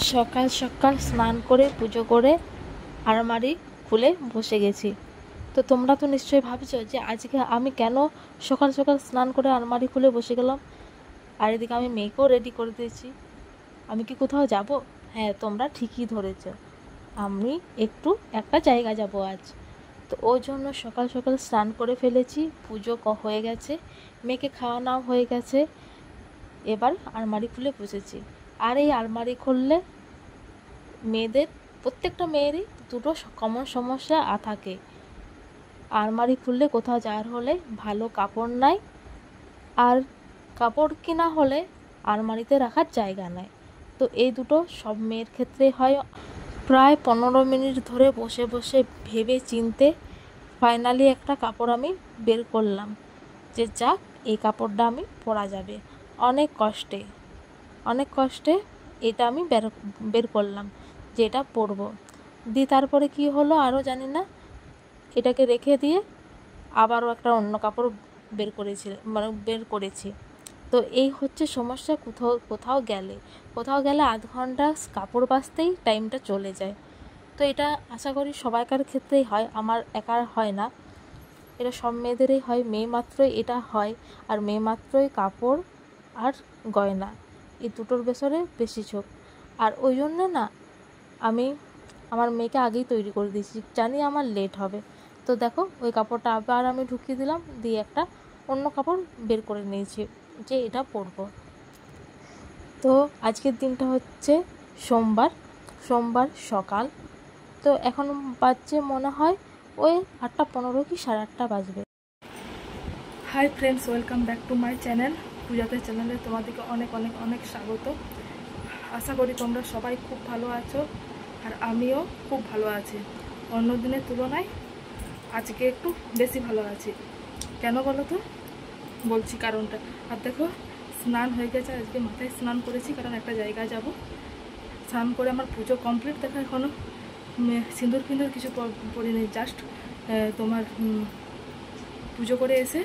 সকাল সকাল স্নান করে পুজো করে আলমারি খুলে বসে গেছি। তো তোমরা তো নিশ্চয়ই ভাবছো যে আজকে আমি কেন সকাল সকাল স্নান করে আলমারি খুলে বসে গেলাম, আর এদিকে আমি মেয়েকেও রেডি করে দিয়েছি। আমি কি কোথাও যাব? হ্যাঁ, তোমরা ঠিকই ধরেছ, আমি একটা জায়গা যাব আজ। তো ওই জন্য সকাল সকাল স্নান করে ফেলেছি, পুজো হয়ে গেছে, মেয়েকে খাওয়ানো হয়ে গেছে, এবার আলমারি খুলে বসেছি। আর এই আলমারি খুললে প্রত্যেকটা মেয়েরই দুটো কমন সমস্যা থাকে। আলমারি খুললে কোথাও যাওয়ার হলে ভালো কাপড় নাই, আর কাপড় কিনা হলে আলমারিতে রাখার জায়গা নাই। তো এই দুটো সব মেয়ের ক্ষেত্রে হয়। প্রায় 15 মিনিট ধরে বসে বসে ভেবে চিনতে ফাইনালি একটা কাপড় আমি বের করলাম, যে যাক এই কাপড়টা আমি পরা যাবে। অনেক কষ্টে এটা আমি বের করলাম যে এটা পরবো। তারপরে কি হলো আরও জানি না, এটাকে রেখে দিয়ে আবারও একটা অন্য কাপড় বের করেছি। তো এই হচ্ছে সমস্যা। কোথাও গেলে আধ ঘন্টা কাপড় বাছতেই টাইমটা চলে যায়। তো এটা আশা করি সবাইকার ক্ষেত্রেই হয়, আমার একার হয় না, এটা সব মেয়েদেরই হয়। মেয়ে মাত্রই এটা হয়, আর মেয়ে মাত্রই কাপড় আর গয়না এই দুটোর ভেতরে বেশি ঝোঁক। আর ওই জন্য না আমি আমার মেয়েকে আগেই তৈরি করে দিয়েছি, জানি আমার লেট হবে। তো দেখো ওই কাপড়টা আবার আমি ঢুকিয়ে দিলাম, দিয়ে একটা অন্য কাপড় বের করে নিয়েছি যে এটা পরবো। তো আজকের দিনটা হচ্ছে সোমবার সকাল। তো এখন বাজছে মনে হয় ওই 8:15 কি 8:30 বাজবে। Hi friends, welcome back to my channel. পূজাতে চ্যানেলে তোমাদেরকে অনেক অনেক অনেক স্বাগত। আশা করি তোমরা সবাই খুব ভালো আছো, আর আমিও খুব ভালো আছি। অন্য দিনের তুলনায় আজকে একটু বেশি ভালো আছি। কেন বলো তো? বলছি কারণটা। আর দেখো, স্নান হয়ে গেছে, আজকে মাথায় স্নান করেছি কারণ একটা জায়গায় যাব। স্নান করে আমার পুজো কমপ্লিট। দেখো এখনও সিঁদুর কিছু পরিনি, জাস্ট তোমার পুজো করে এসে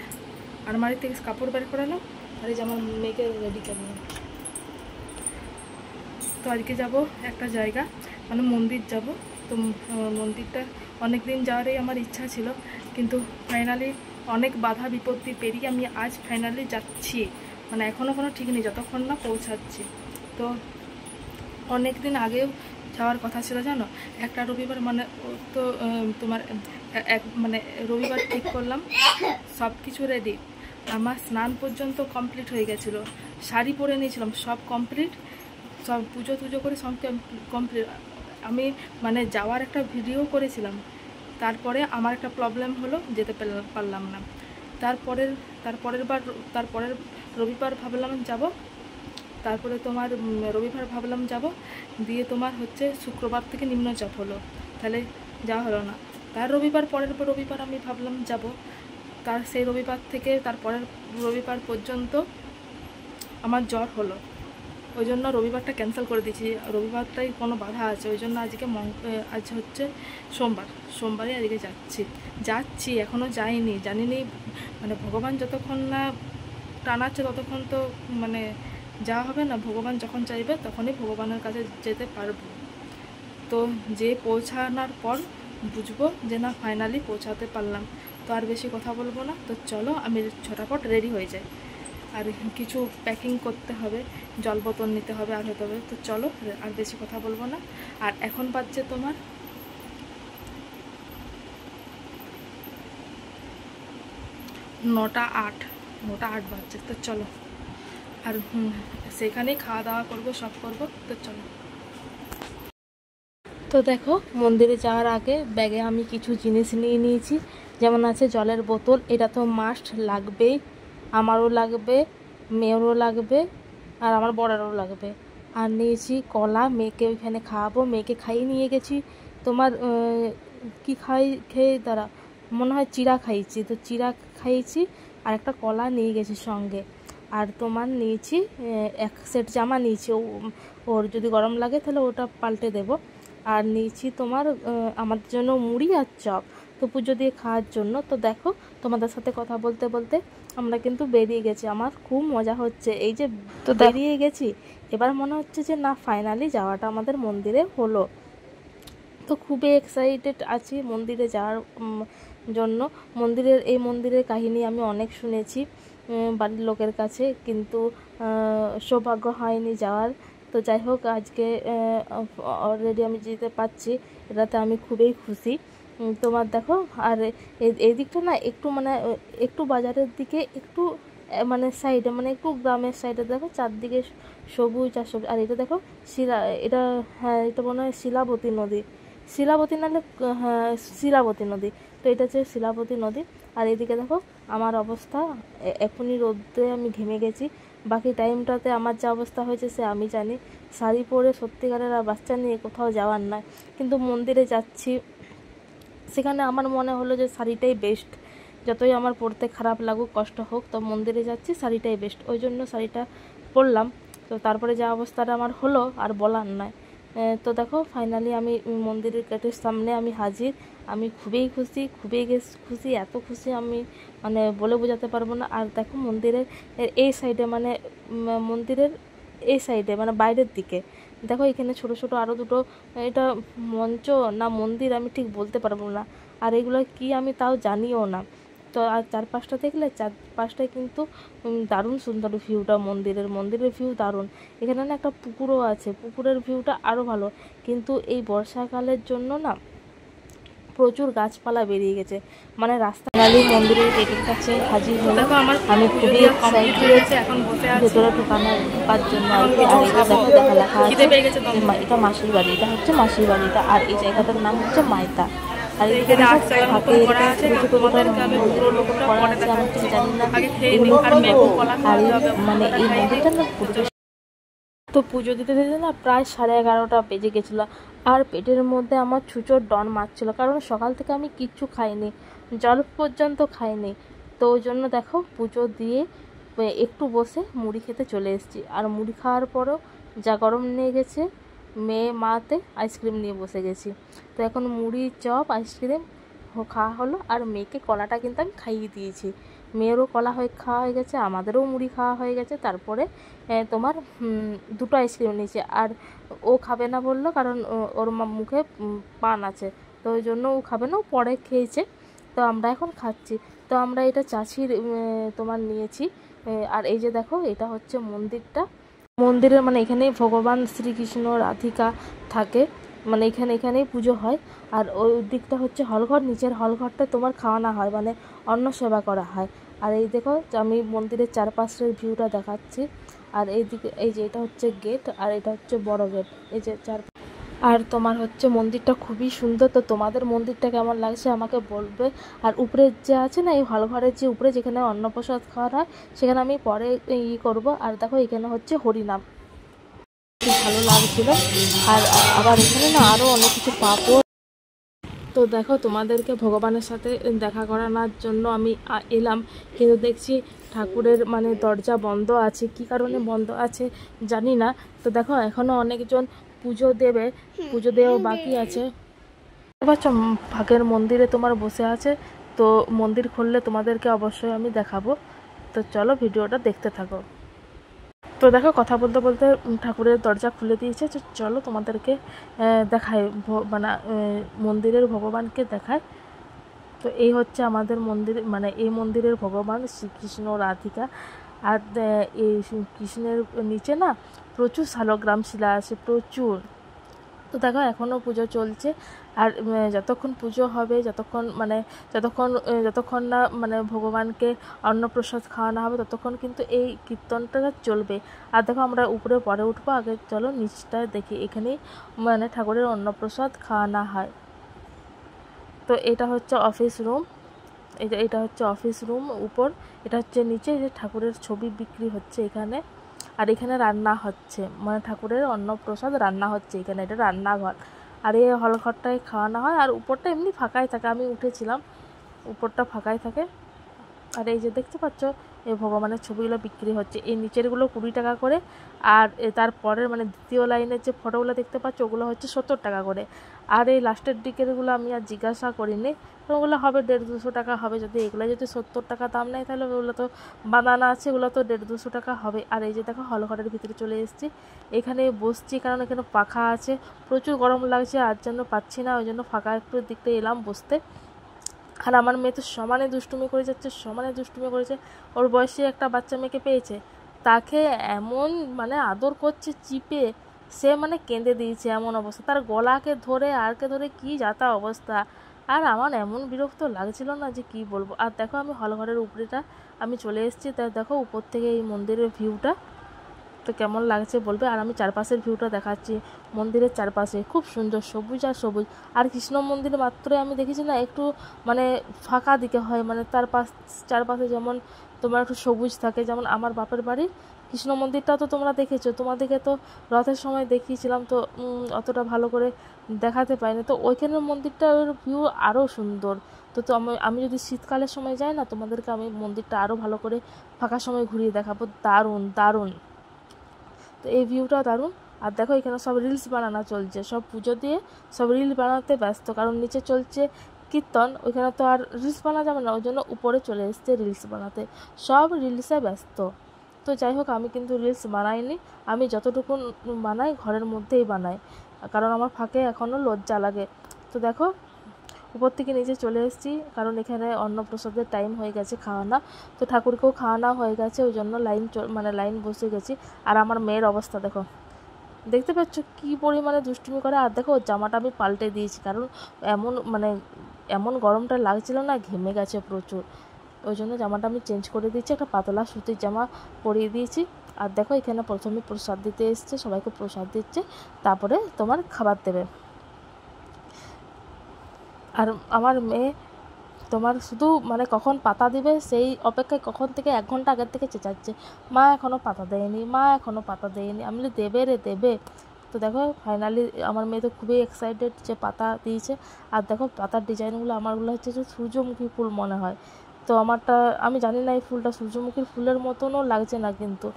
আলমারি থেকে কাপড় বের করালাম, আর এই যেমন মেয়েকে রেডি করলাম। তো আজকে যাব একটা জায়গা, মানে মন্দির যাব। তো মন্দিরটা অনেক দিন যাওয়ারই আমার ইচ্ছা ছিল, কিন্তু ফাইনালি অনেক বাধা বিপত্তি পেরিয়ে আমি আজ ফাইনালি যাচ্ছি। মানে এখনও কোনো ঠিক নেই যতক্ষণ না পৌঁছাচ্ছি। তো অনেক দিন আগেও যাওয়ার কথা ছিল জানো, একটা রবিবার, মানে তো তোমার মানে রবিবার ঠিক করলাম, সব কিছু রেডি, আমার স্নান পর্যন্ত কমপ্লিট হয়ে গেছিলো, শাড়ি পরে নিয়েছিলাম, সব কমপ্লিট, সব পুজো টুজো করে সব কমপ্লিট। আমি মানে যাওয়ার একটা ভিডিও করেছিলাম, তারপরে আমার একটা প্রবলেম হলো, যেতে পারলাম না। তারপরের রবিবার ভাবলাম যাব, তারপরে তোমার রবিবার ভাবলাম যাব, দিয়ে তোমার হচ্ছে শুক্রবার থেকে নিম্নচাপ হলো, তাহলে যাওয়া হলো না। পরের রবিবার আমি ভাবলাম যাব, সেই রবিবার থেকে তারপরের রবিবার পর্যন্ত আমার জ্বর হলো, ওই জন্য রবিবারটা ক্যান্সেল করে দিয়েছি। রবিবারটাই কোনো বাধা আছে, ওই জন্য আজ হচ্ছে সোমবারে আজকে যাচ্ছি এখনও যাইনি, জানিনি। মানে ভগবান যতক্ষণ না টানাচ্ছে ততক্ষণ তো মানে যাওয়া হবে না। ভগবান যখন চাইবে তখনই ভগবানের কাছে যেতে পারবো। তো যে পৌঁছানোর পর বুঝবো যে না ফাইনালি পৌঁছাতে পারলাম। তো আর বেশি কথা বলবো না, তো চলো আমি ঝটাপট রেডি হয়ে যাই। আর কিছু প্যাকিং করতে হবে, জল বোতল নিতে হবে, আর হতে হবে। তো চলো আর বেশি কথা বলবো না। আর এখন বাজছে তোমার 9:08 বাজছে। তো চলো, আর সেখানেই খাওয়া দাওয়া করবো, সব করবো। তো চলো। তো দেখো, মন্দিরে যাওয়ার আগে ব্যাগে আমি কিছু জিনিস নিয়ে নিয়েছি, যেমন আছে জলের বোতল, এটা তো মাস্ট লাগবেই, আমারও লাগবে, মেয়েরও লাগবে, আর আমার বড়ারও লাগবে। আর নিয়েছি কলা, মেয়েকে ওইখানে খাওয়াবো, মেয়েকে খাইয়ে নিয়ে গেছি। তোমার কি খেয়ে দাঁড়া, মনে হয় চিড়া খাইয়েছি, তো চিড়া খাইয়েছি, আর একটা কলা নিয়ে গেছি সঙ্গে। আর তোমার নিয়েছি এক সেট জামা নিয়েছি, ওর যদি গরম লাগে তাহলে ওটা পাল্টে দেবো। আর নিয়েছি তোমার আমাদের জন্য মুড়ি আর চপ, তো পুজো দিয়ে খাওয়ার জন্য। তো দেখো, তোমাদের সাথে কথা বলতে বলতে আমরা কিন্তু বেরিয়ে গেছি, আমার খুব মজা হচ্ছে। এই যে তো বেরিয়ে গেছি, এবার মনে হচ্ছে যে না, ফাইনালি যাওয়াটা আমাদের মন্দিরে হলো। তো খুবই এক্সাইটেড আছি মন্দিরে যাওয়ার জন্য। এই মন্দিরের কাহিনী আমি অনেক শুনেছি বাড়ির লোকের কাছে, কিন্তু সৌভাগ্য হয়নি যাওয়ার। তো যাই হোক, আজকে অলরেডি আমি যেতে পারছি, এটাতে আমি খুবই খুশি। তোমার দেখো, আর এই দিকটা না একটু মানে একটু বাজারের দিকে, একটু মানে সাইডে, মানে একটু গ্রামের সাইডে দেখো চারদিকে সবুজ আর সবুজ। আর এটা দেখো এটা, হ্যাঁ এটা মনে হয় শিলাবতী নদী, শিলাবতী নাহলে হ্যাঁ শিলাবতী নদী। তো এটা হচ্ছে শিলাবতী নদী। আর এদিকে দেখো আমার অবস্থা, এখনই রোদে আমি ঘেমে গেছি। বাকি টাইমটাতে আমার যা অবস্থা হয়েছে সে আমি জানি। শাড়ি পরে সত্যিকারের আর বাচ্চা নিয়ে কোথাও যাওয়ার নয়, কিন্তু মন্দিরে যাচ্ছি, সেখানে আমার মনে হলো যে শাড়িটাই বেস্ট। যতই আমার পরতে খারাপ লাগুক, কষ্ট হোক, তো মন্দিরে যাচ্ছি, শাড়িটাই বেস্ট, ওই জন্য শাড়িটা পরলাম। তো তারপরে যা অবস্থাটা আমার হলো আর বলার নয়। তো দেখো ফাইনালি আমি মন্দিরের গেটের সামনে আমি হাজির। আমি খুবই খুশি, এত খুশি আমি মানে বলে বোঝাতে পারবো না। আর দেখো মন্দিরের এই সাইডে, মানে মন্দিরের এই সাইডে মানে বাইরের দিকে দেখো, এখানে ছোট ছোট আরও দুটো, এটা মঞ্চ না মন্দির আমি ঠিক বলতে পারবো না, আর এগুলো কি আমি তাও জানিও না। তো আর চারপাশটা দেখলে, চারপাশটায় কিন্তু দারুণ সুন্দর ভিউটা, মন্দিরের ভিউ দারুণ। এখানে না একটা পুকুরও আছে, পুকুরের ভিউটা আরও ভালো, কিন্তু এই বর্ষাকালের জন্য না প্রচুর গাছপালা বেরিয়ে গেছে, মানে রাস্তা মন্দিরের গেটের কাছে হাজির হলো। আমি খুবই এক্সাইটেড ভেতরে ঢোকার জন্য আর কি। আর এটা দেখো লেখা আছে এটা মাসির বাড়ি, এটা হচ্ছে মাসির বাড়িটা। আর এই জায়গাটার নাম হচ্ছে মাইতা। আর এদিকে দেখো ফাঁকে করা আছে, আমি ঠিক জানি না এগুলো। আর মানে এই মন্দিরটা না তো পুজো দিতে দিতে না প্রায় 11:30 বেজে গেছিলো। আর পেটের মধ্যে আমার ছুঁচোর ডন মারছিল, কারণ সকাল থেকে আমি কিচ্ছু খাইনি, জল পর্যন্ত খাইনি। তো ওই জন্য দেখো পুজো দিয়ে একটু বসে মুড়ি খেতে চলে এসেছি। আর মুড়ি খাওয়ার পরেও যা গরম নিয়ে গেছে, মাতে আইসক্রিম নিয়ে বসে গেছি। তো এখন মুড়ি, চপ, আইসক্রিম খাওয়া হলো। আর মেয়েকে কলাটা কিন্তু আমি খাইয়ে দিয়েছি, মেয়েরও কলা খাওয়া হয়ে গেছে, আমাদেরও মুড়ি খাওয়া হয়ে গেছে। তারপরে তোমার দুটো আইসক্রিম নিয়েছে, আর ও খাবে না বললো, কারণ ওর মুখে পান আছে, তো ওই জন্য ও খাবে না, ও পরে খেয়েছে। তো আমরা এখন খাচ্ছি। তো আমরা এটা চাচির তোমার নিয়েছি। আর এই যে দেখো এটা হচ্ছে মন্দিরের মানে এখানে ভগবান শ্রীকৃষ্ণ রাধিকা থাকে, মানে এখানেই পুজো হয়। আর ওই দিকটা হচ্ছে হলঘর, নিচের হলঘরটা তোমার খাওয়ানো হয়, মানে অন্ন সেবা করা হয়। আর এই দেখো আমি মন্দিরের চারপাশের ভিউটা দেখাচ্ছি। আর এইদিকে এই যে এটা হচ্ছে গেট, আর এটা হচ্ছে বড় গেট, এই যে আর তোমার হচ্ছে মন্দিরটা খুবই সুন্দর। তো তোমাদের মন্দিরটা কেমন লাগছে আমাকে বলবে। আর উপরে যে আছে না, এই হলঘরের যে উপরে যেখানে অন্নপ্রসাদ খাওয়া হয়, সেখানে আমি পরে করব। আর দেখো এখানে হচ্ছে হরিনাম, খুব ভালো লাগছিল। আর আবার এখানে না আরও অনেক কিছু পাবো। তো দেখো তোমাদেরকে ভগবানের সাথে দেখা করানোর জন্য আমি এলাম, কিন্তু দেখছি ঠাকুরের মানে দরজা বন্ধ আছে, কি কারণে বন্ধ আছে জানি না। তো দেখো এখনও অনেকজন পুজো দেওয়া বাকি আছে। পাচ্ছ ভাগের মন্দিরে তোমার বসে আছে। তো মন্দির খুললে তোমাদেরকে অবশ্যই আমি দেখাবো। তো চলো ভিডিওটা দেখতে থাকো। তো দেখো কথা বলতে বলতে ঠাকুরের দরজা খুলে দিয়েছে। তো চলো তোমাদেরকে দেখায়, মানে মন্দিরের ভগবানকে দেখায়। তো এই হচ্ছে আমাদের মন্দির, মানে এই মন্দিরের ভগবান শ্রীকৃষ্ণ রাধিকা। আর এই কৃষ্ণের নিচে না প্রচুর শালগ্রাম শিলা আছে, প্রচুর। তো দেখো এখনও পুজো চলছে। আর যতক্ষণ পুজো হবে, যতক্ষণ না মানে ভগবানকে অন্নপ্রসাদ খাওয়ানো হবে, ততক্ষণ কিন্তু এই কীর্তনটা চলবে। আর দেখো আমরা উপরে পরে উঠবো, আগে চলো নিচটা দেখি। এখানেই মানে ঠাকুরের অন্নপ্রসাদ খাওয়ানো হয়। তো এটা হচ্ছে অফিস রুম, এটা হচ্ছে অফিস রুম উপর, এটা হচ্ছে নিচে। যে ঠাকুরের ছবি বিক্রি হচ্ছে এখানে। আর এখানে রান্না হচ্ছে, মানে ঠাকুরের অন্নপ্রসাদ রান্না হচ্ছে এখানে, এটা রান্নাঘর। আর এই হলঘরটায় খাওয়ানো হয়। আর উপরটা এমনি ফাঁকাই থাকে, আমি উঠেছিলাম, উপরটা ফাঁকাই থাকে। আর এই যে দেখতে পাচ্ছ এই ভগবানের ছবিগুলো বিক্রি হচ্ছে। এই নিচেরগুলো 20 টাকা করে, আর তারপরের মানে দ্বিতীয় লাইনের যে ফটোগুলো দেখতে পাচ্ছ ওগুলো হচ্ছে 70 টাকা করে। আর এই লাস্টের দিকেরগুলো আমি আর জিজ্ঞাসা করিনি, ওগুলো হবে 150-200 টাকা হবে। যদি এগুলো যদি 70 টাকা দাম নেয় তাহলে ওগুলো তো বানানা আছে, ওগুলো তো 150-200 টাকা হবে। আর এই যে দেখো হল ঘরের ভিতরে চলে এসেছি, এখানে বসছি কারণ এখানে পাখা আছে, প্রচুর গরম লাগছে আর জন্য পাচ্ছি না, ওই জন্য ফাঁকা একটু দিকতে এলাম বসতে। আর আমার মেয়ে তো সমানে দুষ্টুমি করে যাচ্ছে, সমানে দুষ্টুমি করেছে। ওর বয়সে একটা বাচ্চা মেয়েকে পেয়েছে, তাকে এমন মানে আদর করছে চিপে, সে মানে কেঁদে দিয়েছে এমন অবস্থা, তার গলাকে ধরে আরকে ধরে কি যাতা অবস্থা। আর আমার এমন বিরক্ত লাগছিল না যে কি বলবো। আর দেখো আমি হলঘরের উপরেটা আমি চলে এসেছি, তাই দেখো উপর থেকে এই মন্দিরের ভিউটা তো কেমন লাগছে বলবে। আর আমি চারপাশের ভিউটা দেখাচ্ছি, মন্দিরের চারপাশে খুব সুন্দর সবুজ আর সবুজ। আর কৃষ্ণ মন্দির মাত্রই আমি দেখেছি না একটু মানে ফাঁকা দিকে হয়, মানে তার চারপাশে যেমন তোমার একটু সবুজ থাকে। যেমন আমার বাপের বাড়ির কৃষ্ণ মন্দিরটাও তো তোমরা দেখেছো, তোমাদেরকে তো রথের সময় দেখিয়েছিলাম, তো অতটা ভালো করে দেখাতে পাইনি। তো ওইখানের মন্দিরটার ভিউ আরও সুন্দর। তো আমি যদি শীতকালের সময় যাই না, তোমাদেরকে আমি মন্দিরটা আরও ভালো করে ফাঁকা সময় ঘুরিয়ে দেখাবো। দারুণ দারুণ, তো এই ভিউটাও দারুণ। আর দেখো এখানে সব রিলস বানানো চলছে, সব পুজো দিয়ে সব রিল বানাতে ব্যস্ত, কারণ নিচে চলছে কীর্তন, ওইখানে তো আর রিলস বানানো যাবে না, ওই জন্য উপরে চলে এসছে রিলস বানাতে, সব রিলসে ব্যস্ত। তো যাই হোক আমি কিন্তু রিলস বানাইনি, আমি যতটুকু বানাই ঘরের মধ্যেই বানাই, কারণ আমার ফাঁকে এখনও লজ্জা লাগে। তো দেখো উপর থেকে নিচে চলে এসেছি, কারণ এখানে অন্নপ্রসাদের টাইম হয়ে গেছে খাওয়ানো, তো ঠাকুরকেও খাওয়ানো হয়ে গেছে, ওই জন্য লাইন বসে গেছি। আর আমার মেয়ের অবস্থা দেখো, দেখতে পাচ্ছ কি পরিমাণে দুষ্টুমি করে। আর দেখো জামাটা আমি পাল্টে দিয়েছি, কারণ এমন গরমটা লাগছিল না, ঘেমে গেছে প্রচুর, ওই জন্য জামাটা আমি চেঞ্জ করে দিয়েছি, একটা পাতলা সুতির জামা পরিয়ে দিয়েছি। আর দেখো এখানে প্রথমে প্রসাদ দিতে এসছে, সবাইকে প্রসাদ দিচ্ছে, তারপরে তোমার খাবার দেবে। আর আমার মেয়ে তোমার শুধু মানে কখন পাতা দিবে সেই অপেক্ষায় কখন থেকে 1 ঘন্টা আগের থেকে চেঁচাচ্ছে, মা এখনও পাতা দেয়নি, মা এখনও পাতা দেয়নি। আমি বলি দেবে রে দেবে। তো দেখো ফাইনালি আমার মেয়ে তো খুবই এক্সাইটেড যে পাতা দিয়েছে। আর দেখো পাতার ডিজাইনগুলো আমারগুলো হচ্ছে যে সূর্যমুখী ফুল মনে হয়, তো আমারটা আমি জানি না এই ফুলটা সূর্যমুখীর ফুলের মতনও লাগছে না কিন্তু,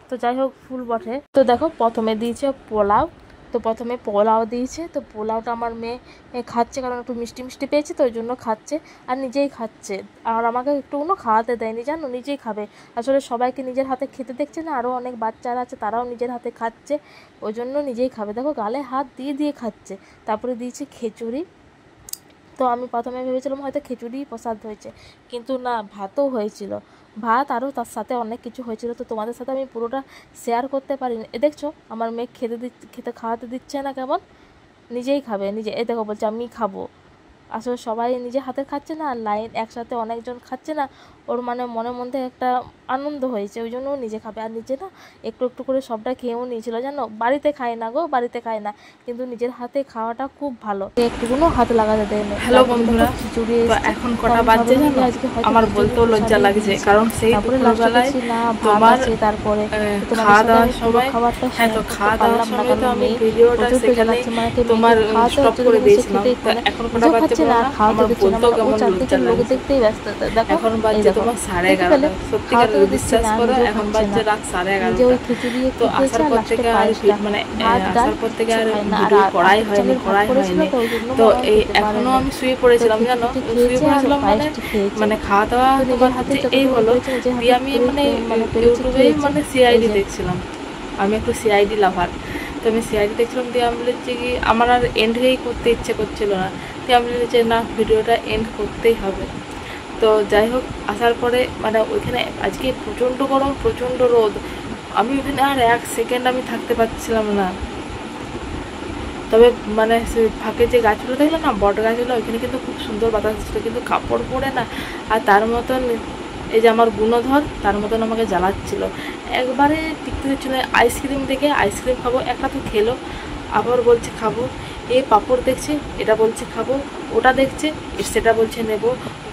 তো যাই হোক ফুল বটে। তো দেখো প্রথমে দিয়েছে পোলাও, তো প্রথমে পোলাও দিয়েছে, তো পোলাওটা আমার মেয়ে খাচ্ছে, কারণ একটু মিষ্টি মিষ্টি পেয়েছে তো ওই জন্য খাচ্ছে, আর নিজেই খাচ্ছে। আর আমাকে একটুকুও খাওয়াতে দেয়নি জানো, নিজেই খাবে। আসলে সবাইকে নিজের হাতে খেতে দেখছে না, আরও অনেক বাচ্চারা আছে তারাও নিজের হাতে খাচ্ছে, ওই জন্য নিজেই খাবে। দেখো গালে হাত দিয়ে দিয়ে খাচ্ছে। তারপরে দিয়েছে খিচুড়ি, তো আমি প্রথমে ভেবেছিলাম হয়তো খিচুড়িই প্রসাদ হয়েছে, কিন্তু না, ভাতও হয়েছিল, ভাত আরও তার সাথে অনেক কিছু হয়েছিল। তো তোমাদের সাথে আমি পুরোটা শেয়ার করতে পারিনি। দেখছো আমার মেয়ে খেতে খাওয়াতে দিচ্ছে না, কেমন নিজেই খাবে নিজে। দেখো বলছে আমি খাবো, আসলে সবাই নিজে হাতে খাচ্ছে না, আর একসাথে অনেকজন খাচ্ছে না, ওর মানে মনের মধ্যে একটা আনন্দ হয়েছে, ওই জন্য ও নিজে খাবে। আর নিজে না একটু একটু করে সবটা খেয়েও নিয়েছিল জানো, বাড়িতে খায় না গো, বাড়িতে খায় না, কিন্তু নিজের হাতে খাওয়াটা খুব ভালো, একটুকুনো হাত লাগাতে দেয় না। হ্যালো বন্ধুরা, খিচুড়ি তো এখন কটা বাজে জানো, আমার বলতেও লজ্জা লাগছে, কারণ সেই দুপুরবেলায় তোমার তারপরে খাওয়া দাওয়ার সময়, হ্যাঁ তো খাওয়া দাওয়ার সময় তো আমি ভিডিওটা সেখানে তোমার স্টপ করে দিয়েছিলাম। তো এখন কটা বাজে বলো না, আমার বলতেও কেমন লজ্জা লাগছে। এখন বাজে তোমার 11:30, সত্যিকার বিশ্বাস করো এখন বাজে রাত 11:30। তো আসার পর থেকে আর ভিডিও করাই হয়নি। তো এই এখনো আমি শুয়ে পড়েছিলাম জানো, শুয়ে পড়েছিলাম মানে খাওয়া দাওয়া তোমার হাতে এই হলো দিয়ে আমি মানে ইউটিউবে মানে সিআইডি দেখছিলাম, আমি একটু সিআইডি লাভার, তো আমি সিআইডি দেখছিলাম, দিয়ে আমি বলেছি কি আমার আর এন্ডই করতে ইচ্ছে করছিল না, দিয়ে আমি বলেছি না ভিডিওটা এন্ড করতেই হবে। তো যাই হোক আসার পরে মানে ওইখানে আজকে প্রচণ্ড গরম, প্রচণ্ড রোদ, আমি ওইখানে আর 1 সেকেন্ড আমি থাকতে পারছিলাম না। তবে মানে ফাঁকে যে গাছগুলো দেখলো না, বট গাছগুলো, ওইখানে কিন্তু খুব সুন্দর বাতাস ছিল, কিন্তু কাপড় পরে না, আর তার মতন এই যে আমার গুণধর তার মতন আমাকে জ্বালাচ্ছিল, একবারে টিকতে ছিল। আইসক্রিম দেখে আইসক্রিম খাবো, একটা তো খেলো, আবার বলছে খাবো, এই পাঁপড় দেখছে এটা বলছে খাবো, ওটা দেখছে সেটা বলছে নেব,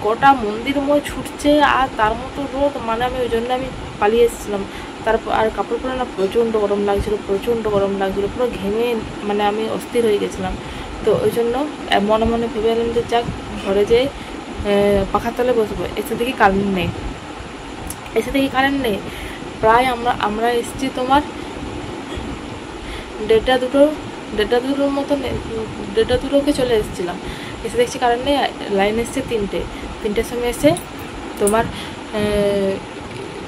গোটা মন্দিরময় ছুটছে, আর তার মতো রোদ, মানে আমি ওই জন্য আমি পালিয়ে এসেছিলাম। তারপর আর কাপড় পরে না প্রচণ্ড গরম লাগছিলো, প্রচণ্ড গরম লাগছিলো, পুরো ঘেমে মানে আমি অস্থির হয়ে গেছিলাম। তো ওই জন্য মনে মনে ভেবে এলাম যে যাক ঘরে যেয়ে পাখার তলে বসবো, এসে দেখি কারেন্ট নেই, এসে দেখি কারেন্ট নেই। প্রায় আমরা এসেছি তোমার 1:30-2 মতন, 1:30-2কে চলে এসেছিলাম। এসে দেখছি কারেন্ট নেই, লাইন এসছে 3টের সময় এসে তোমার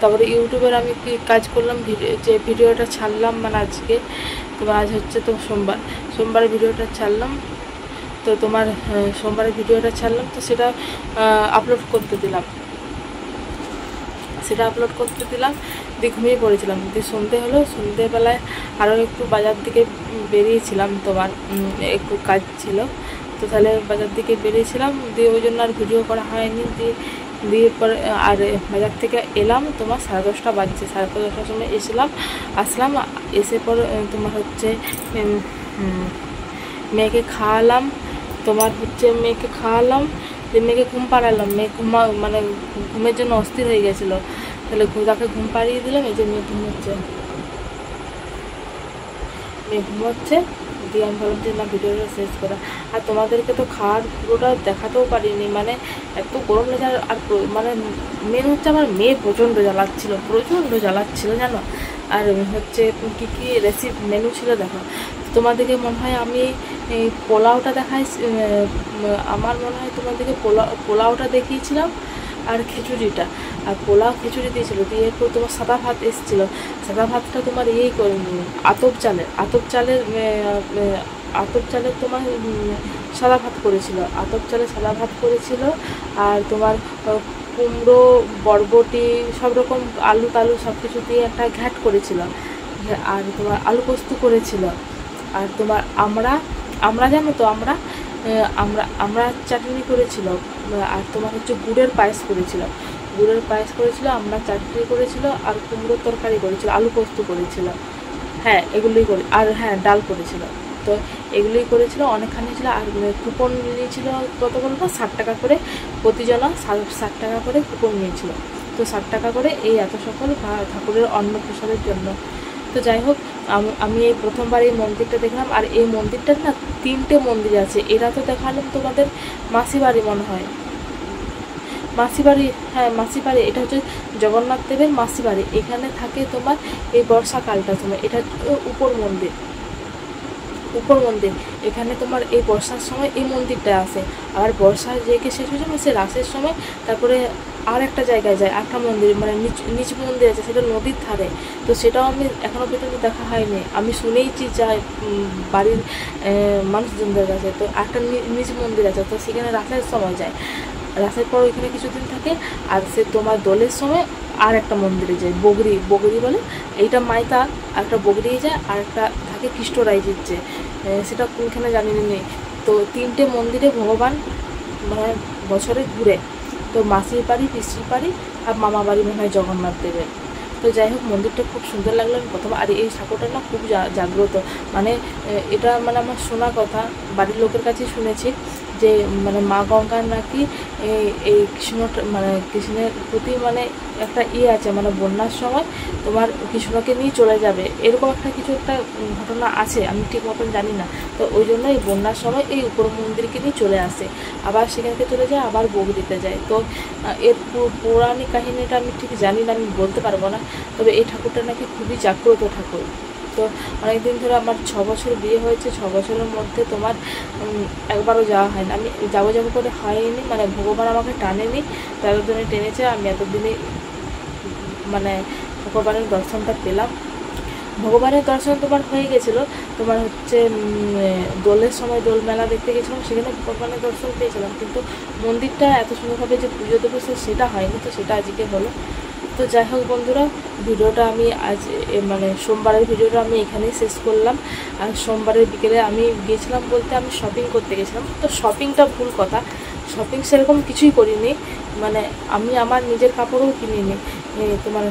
তারপরে ইউটিউবের আমি কাজ করলাম, যে ভিডিওটা ছাড়লাম মানে আজকে তোমার, আজ হচ্ছে তো সোমবারের ভিডিওটা ছাড়লাম। তো তোমার সোমবারের ভিডিওটা ছাড়লাম, তো সেটা আপলোড করতে দিলাম, দিয়ে ঘুমিয়ে পড়েছিলাম। দিয়ে সন্ধে হলো, সন্ধেবেলায় আরও একটু বাজার দিকে বেরিয়েছিলাম, তোমার একটু কাজ ছিল, তো তাহলে বাজার দিকে বেরিয়েছিলাম, দিয়ে ওই জন্য আর ভিডিও করা হয়নি। দিয়ে পরে আর বাজার থেকে এলাম তোমার 10:30 বাজছে, 10:30টার সময় আসলাম। এসে পরে তোমার হচ্ছে মেয়েকে খাওয়ালাম, যে মেয়েকে ঘুম পাড়ালাম। মেয়ে মানে ঘুমের জন্য অস্থির হয়ে গেছিলো, তাহলে তাকে ঘুম পাড়িয়ে দিলাম। এই যে মেয়ে ঘুমোচ্ছে। দিয়ে আমি ভাবলাম যে না, ভিডিওটা শেষ করা। আর তোমাদেরকে তো খাওয়ার পুরোটা দেখাতেও পারিনি, মানে এত গরম লেগে। আর মানে মেন হচ্ছে আমার মেয়ে প্রচণ্ড জ্বালাচ্ছিল জানো। আর হচ্ছে কী রেসিপি মেনু ছিল দেখো। তোমাদেরকে মনে হয় আমি এই পোলাওটা আমার মনে হয় তোমাদেরকে পোলাওটা দেখিয়েছিলাম, আর খিচুড়িটা। আর পোলাও খিচুড়ি দিয়েছিল, দিয়ে এরপর তোমার সাদা ভাত এসেছিলো। সাদা ভাতটা তোমার আতপ চালের তোমার সাদা ভাত করেছিল, আর তোমার কুমড়ো, বরবটি, সব রকম আলু টালু সব কিছু দিয়ে একটা ঘ্যাট করেছিল, আর তোমার আলু পোস্ত করেছিল। আর তোমার আমরা জানো তো আমরা চাটনি করেছিল, আর তোমার হচ্ছে গুড়ের পায়েস করেছিল, আমরা চাটনি করেছিল, আর কুমড়োর তরকারি করেছিল, আলু পোস্ত করেছিল। হ্যাঁ এগুলোই আর হ্যাঁ ডাল করেছিল। তো এগুলোই করেছিল, অনেকখানি ছিল। আর কুপন নিয়েছিল কত বলবো, 60 টাকা করে প্রতিজনা, 60 টাকা করে কুপন নিয়েছিল। তো 60 টাকা করে এই এত সকল ঠাকুরের অন্নপ্রসাদের জন্য। তো যাই হোক, আমি এই প্রথমবার এই মন্দিরটা দেখলাম। আর এই মন্দিরটার না 3টে মন্দির আছে। এরা তো দেখালাম তোমাদের মাসিবাড়ি মনে হয়, মাসিবাড়ি, হ্যাঁ মাসিবাড়ি। এটা হচ্ছে জগন্নাথ দেবের মাসিবাড়ি। এখানে থাকে তোমার এই বর্ষাকালটা তোমার, এটা উপর মন্দির। এখানে তোমার এই বর্ষার সময় এই মন্দিরটা আসে। আবার বর্ষার যেকে শেষ হয়ে যাবে, সে রাসের সময় তারপরে আর একটা জায়গায় যায়, একটা মন্দির মানে নিচ মন্দির আছে, সেটা নদীর ধারে। তো সেটাও আমি এখনও পর্যন্ত দেখা হয়নি, আমি শুনেইছি যাই বাড়ির মানুষজনদের কাছে। তো একটা নিচ মন্দির আছে, তো সেখানে রাসের সময় যায়, রাসের পর ওইখানে কিছুদিন থাকে। আর সে তোমার দোলের সময় আর একটা মন্দিরে যায়, বগরি বলে, এইটা মাইতা, আর একটা বগরিয়ে যায়, আর একটা থাকে কৃষ্ণরাইজির যে, সেটা কোনখানে জানি নেই। তো 3টে মন্দিরে ভগবান মানে বছরে ঘুরে। তো মাসির বাড়ি, পিসির বাড়ি, আর মামা বাড়ি মনে হয় জগন্নাথ দেবের। তো যাই হোক, মন্দিরটা খুব সুন্দর লাগলো আমি প্রথম। আর এই ঠাকুরটা না খুব জাগ্রত, মানে এটা মানে আমার শোনা কথা, বাড়ির লোকের কাছেই শুনেছি যে মানে মা গঙ্গার নাকি এই কৃষ্ণের প্রতি মানে একটা আছে, মানে বন্যার সময় তোমার কৃষ্ণকে নিয়ে চলে যাবে, এরকম কিছু একটা ঘটনা আছে, আমি ঠিক মতন জানি না। তো ওই জন্য এই বন্যার সময় এই উপর মন্দিরকে নিয়ে চলে আসে, আবার সেখানকে চলে যায়, আবার ভোগ দিতে যায়। তো এর পৌরাণিক কাহিনীটা আমি ঠিক জানি না, আমি বলতে পারবো না। তবে এই ঠাকুরটা নাকি খুবই জাগ্রত ঠাকুর। তো অনেকদিন ধরে আমার 6 বছর বিয়ে হয়েছে, 6 বছরের মধ্যে তোমার একবারও যাওয়া হয় না। আমি যাবো করে হয়নি, মানে ভগবান আমাকে টানেনি, এতদিনে টেনেছে। আমি এতদিনে মানে ভগবানের দর্শনটা পেলাম। ভগবানের দর্শন তোমার হয়ে গেছিলো, তোমার হচ্ছে দোলের সময় দোল মেলা দেখতে গেছিলাম, সেখানে ভগবানের দর্শন পেয়েছিলাম, কিন্তু মন্দিরটা এত সুন্দরভাবে যে পুজো দেবো সেটা হয়নি, তো সেটা আজকে হলো। তো যাই হোক বন্ধুরা, ভিডিওটা আমি আজ মানে সোমবারের ভিডিওটা আমি এখানেই শেষ করলাম। আর সোমবারের বিকেলে আমি গিয়েছিলাম বলতে আমি শপিং করতে গেছিলাম। তো শপিংটা ভুল কথা, শপিং সেরকম কিছুই করিনি, মানে আমি আমার নিজের কাপড়ও কিনিনি। তোমার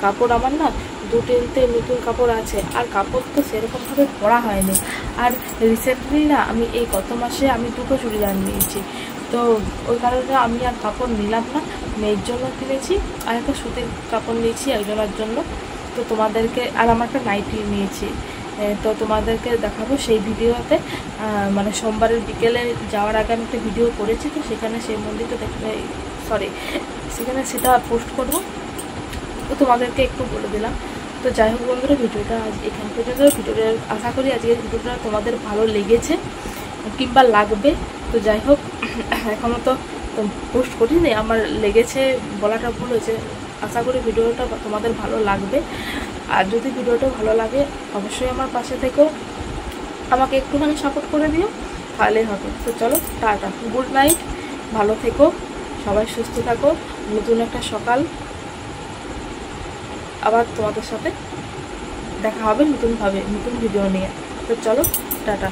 কাপড় আমার না 2-3টে নতুন কাপড় আছে, আর কাপড় তো সেরকমভাবে পরা হয়নি। আর রিসেন্টলি না আমি এই গত মাসে আমি 2টো চুড়িদার নিয়েছি, তো ওই কারণে আমি আর কাপড় নিলাম না। মেয়ের জন্য কিনেছি, আর একটা সুতির কাপড় নিয়েছি একজনের জন্য। তো তোমাদেরকে, আর আমার একটা নাইটি নিয়েছি, তো তোমাদেরকে দেখাবো সেই ভিডিওতে। মানে সোমবারের বিকেলে যাওয়ার আগে আমি একটা ভিডিও করেছি, তো সেখানে সেই মন্দিরটা সেখানে সেটা পোস্ট করবো। তোমাদেরকে একটু বলে দিলাম। তো যাই হোক বন্ধুরা, ভিডিওটা আজ এখান পর্যন্ত। ভিডিওটা আশা করি আজকের ভিডিওটা তোমাদের ভালো লেগেছে কিংবা লাগবে। তো যাই হোক, এখনও তো পোস্ট করিনি, আমার লেগেছে বলাটা ভুল হয়েছে। আশা করি ভিডিওটা তোমাদের ভালো লাগবে। আর যদি ভিডিওটা ভালো লাগে অবশ্যই আমার পাশে থেকেও আমাকে একটুখানি সাপোর্ট করে দিও, তাহলেই হবে। তো চলো, টাটা, গুড নাইট, ভালো থেকো, সবাই সুস্থ থাকো। নতুন একটা সকাল আবার তোমাদের সাথে দেখা হবে নতুনভাবে, নতুন ভিডিও নিয়ে। তো চলো, টাটা।